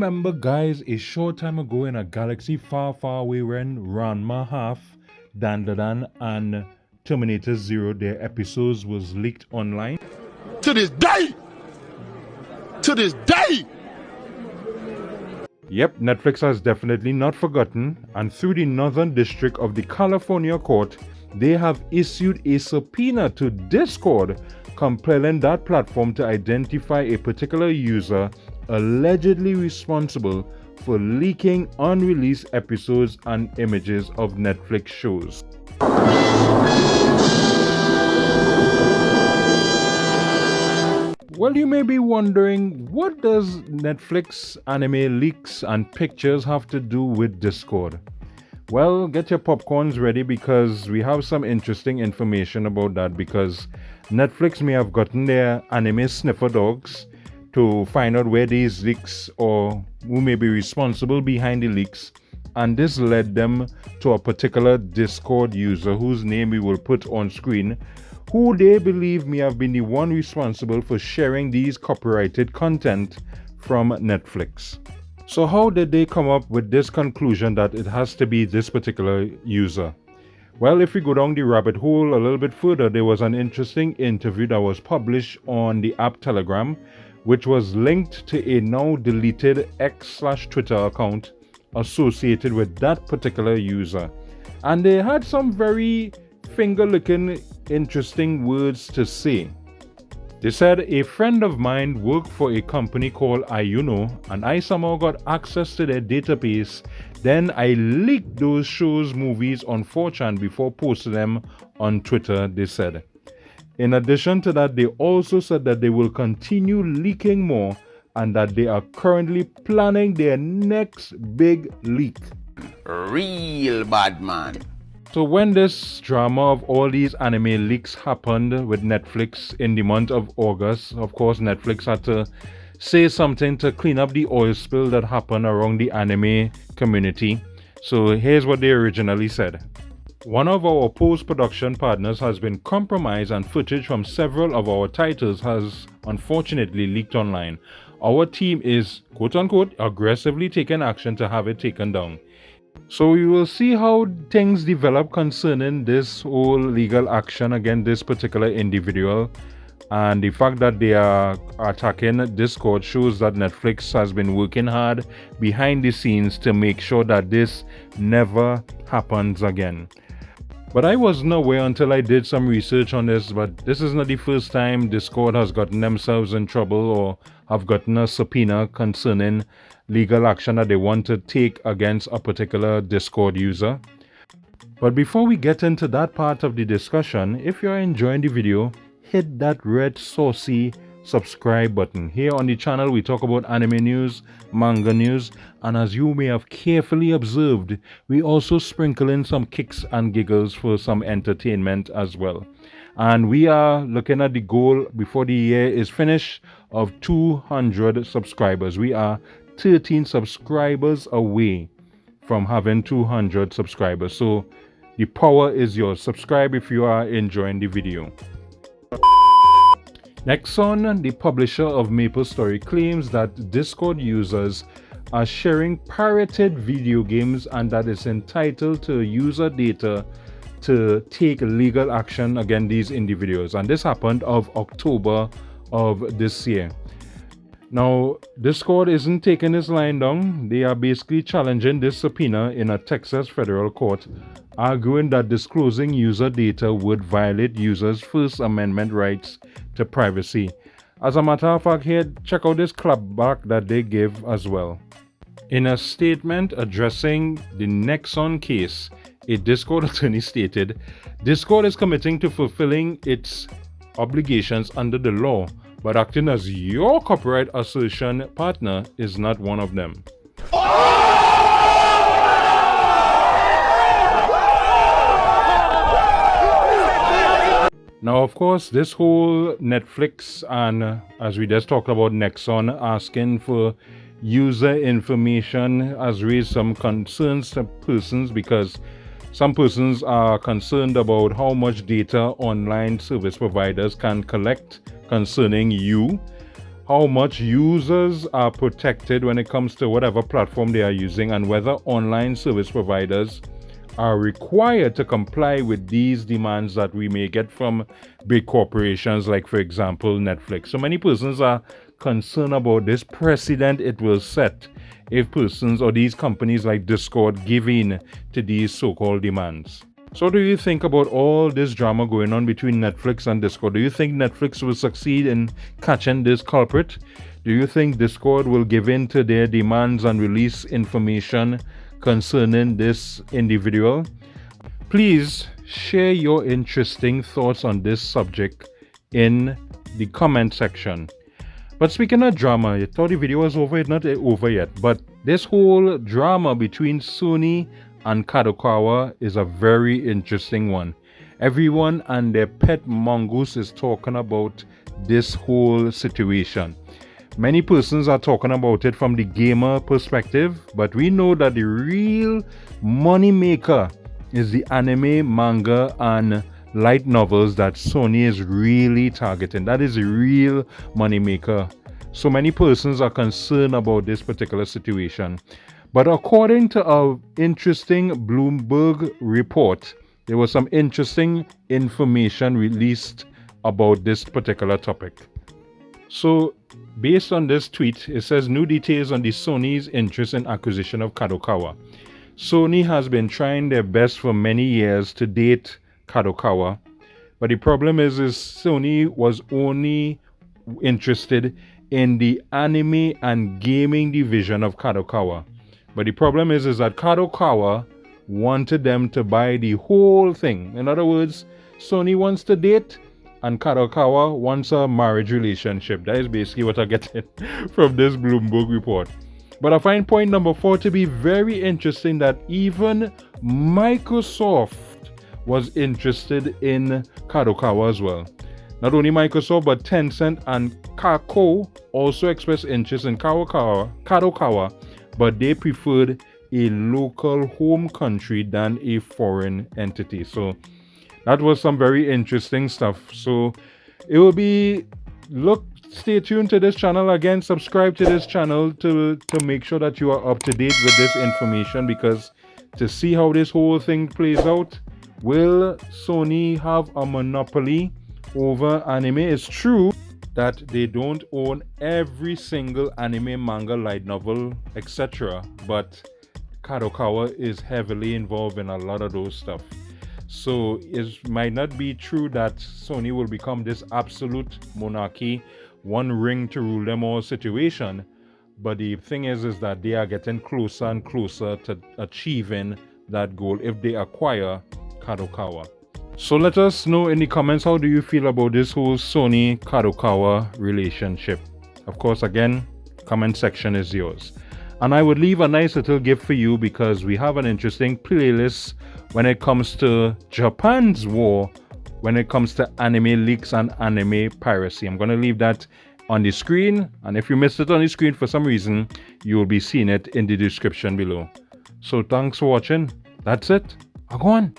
remember, guys, a short time ago in a galaxy far, far away when Ranma Half, Dandadan, and Terminator Zero, their episodes was leaked online? To this day! To this day! Yep, Netflix has definitely not forgotten, and through the Northern District of the California Court, they have issued a subpoena to Discord, compelling that platform to identify a particular user allegedly responsible for leaking unreleased episodes and images of Netflix shows. Well, you may be wondering, what does Netflix anime leaks and pictures have to do with Discord? Well, get your popcorns ready because we have some interesting information about that, because Netflix may have gotten their anime sniffer dogs to find out where these leaks or who may be responsible behind the leaks, and this led them to a particular Discord user whose name we will put on screen, who they believe may have been the one responsible for sharing these copyrighted content from Netflix. So how did they come up with this conclusion that it has to be this particular user? Well, if we go down the rabbit hole a little bit further, there was an interesting interview that was published on the app Telegram, which was linked to a now deleted X/Twitter account associated with that particular user. And they had some very finger-licking interesting words to say. They said, "A friend of mine worked for a company called Ayuno, and I somehow got access to their database. Then I leaked those shows, movies on 4chan before posting them on Twitter," they said. In addition to that, they also said that they will continue leaking more and that they are currently planning their next big leak. Real bad man. So when this drama of all these anime leaks happened with Netflix in the month of August, of course Netflix had to say something to clean up the oil spill that happened around the anime community. So here's what they originally said. "One of our post-production partners has been compromised and footage from several of our titles has unfortunately leaked online. Our team is, quote-unquote, aggressively taking action to have it taken down." So we will see how things develop concerning this whole legal action against this particular individual. And the fact that they are attacking Discord shows that Netflix has been working hard behind the scenes to make sure that this never happens again. But I wasn't aware until I did some research on this, but this is not the first time Discord has gotten themselves in trouble or have gotten a subpoena concerning legal action that they want to take against a particular Discord user. But before we get into that part of the discussion, if you're enjoying the video, hit that red saucy subscribe button. Here on the channel we talk about anime news, manga news, and as you may have carefully observed, we also sprinkle in some kicks and giggles for some entertainment as well. And we are looking at the goal before the year is finished of 200 subscribers. We are 13 subscribers away from having 200 subscribers. So the power is yours. Subscribe if you are enjoying the video. Nexon, the publisher of MapleStory, claims that Discord users are sharing pirated video games and that it's entitled to user data to take legal action against these individuals. And this happened of October of this year. Now, Discord isn't taking this line down. They are basically challenging this subpoena in a Texas federal court, arguing that disclosing user data would violate users' First Amendment rights to privacy. As a matter of fact, here, check out this clapback that they give as well. In a statement addressing the Nexon case, a Discord attorney stated, "Discord is committing to fulfilling its obligations under the law, but acting as your copyright assertion partner is not one of them." Now, of course, this whole Netflix and as we just talked about Nexon asking for user information has raised some concerns to persons, because some persons are concerned about how much data online service providers can collect concerning you. how much users are protected when it comes to whatever platform they are using, and whether online service providers are required to comply with these demands that we may get from big corporations like, for example, Netflix. So many persons are concerned about this precedent it will set if persons or these companies like Discord give in to these so-called demands. So do you think about all this drama going on between Netflix and Discord? Do you think Netflix will succeed in catching this culprit? Do you think Discord will give in to their demands and release information concerning this individual? Please share your interesting thoughts on this subject in the comment section. But speaking of drama, I thought the video was over. It's not over yet. But this whole drama between Sony and Kadokawa is a very interesting one. Everyone and their pet mongoose is talking about this whole situation. Many persons are talking about it from the gamer perspective, but we know that the real money maker is the anime, manga, and light novels that Sony is really targeting. That is the real money maker. So many persons are concerned about this particular situation. But according to an interesting Bloomberg report, there was some interesting information released about this particular topic. So, based on this tweet, it says new details on the Sony's interest in acquisition of Kadokawa. Sony has been trying their best for many years to date Kadokawa, but the problem is Sony was only interested in the anime and gaming division of Kadokawa. But the problem is that Kadokawa wanted them to buy the whole thing. In other words, Sony wants to date and Kadokawa wants a marriage relationship. That is basically what I get from this Bloomberg report. But I find point number 4 to be very interesting, that even Microsoft was interested in Kadokawa as well. Not only Microsoft, but Tencent and Kakao also expressed interest in Kadokawa, but they preferred a local home country than a foreign entity. So that was some very interesting stuff. So it will be, stay tuned to this channel. Again, subscribe to this channel to make sure that you are up to date with this information, because to see how this whole thing plays out, will Sony have a monopoly over anime? It's true that they don't own every single anime, manga, light novel, etc. But Kadokawa is heavily involved in a lot of those stuff. So it might not be true that Sony will become this absolute monarchy, one ring to rule them all situation. But the thing is that they are getting closer and closer to achieving that goal if they acquire Kadokawa. So let us know in the comments, how do you feel about this whole Sony Kadokawa relationship? Of course, again, comment section is yours. And I would leave a nice little gift for you, because we have an interesting playlist when it comes to Japan's war, when it comes to anime leaks and anime piracy. I'm going to leave that on the screen, and if you missed it on the screen for some reason, you will be seeing it in the description below. So thanks for watching. That's it. Go on.